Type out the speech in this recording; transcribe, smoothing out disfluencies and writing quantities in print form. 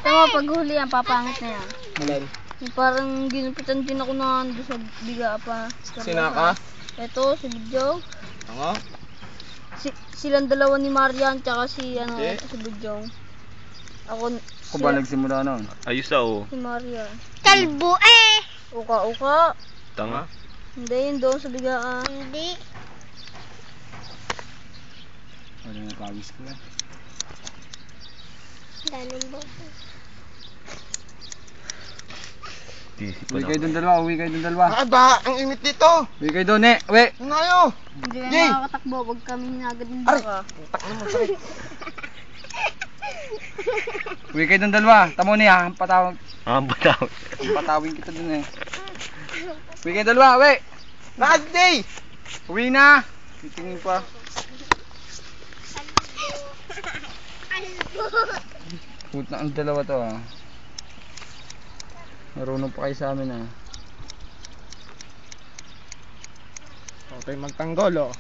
Tama, pag huli yan, papangit na yan. Alin? Yung parang ginupitan din ako na doon sa biga pa. Sinaka? Ito, si Bidyong. Ano? Silang dalawa ni Marian, tsaka si, Hindi. si Bidyong. Ako ba nagsimula noon? Ayos na oh. Si Marian. Kalbo eh! Uka-uka. Tanga. Hindi, yun doon sa bigaan. Hindi. Wala na pawis ko eh. Ganun ba? Uwi kayo dun dalawa, uwi kayo dun dalawa. Ah, ba? Ang init dito! Uwi kayo dun eh, uwi! Ano kayo? Hindi na Jay! makakatakbo, wag kami hinagad ng Aray! baka. Tak naman, sakit. Uwi kayo dun dalawa, tamo niya, Bataw. patawin kita dun eh. Uwi kayo dalawa, uwi! Bakit, Jay? Uwi na! Titingin pa. Puta ang dalawa to ah. Marunong pa kayo sa amin ah. Okay, magtanggol oh.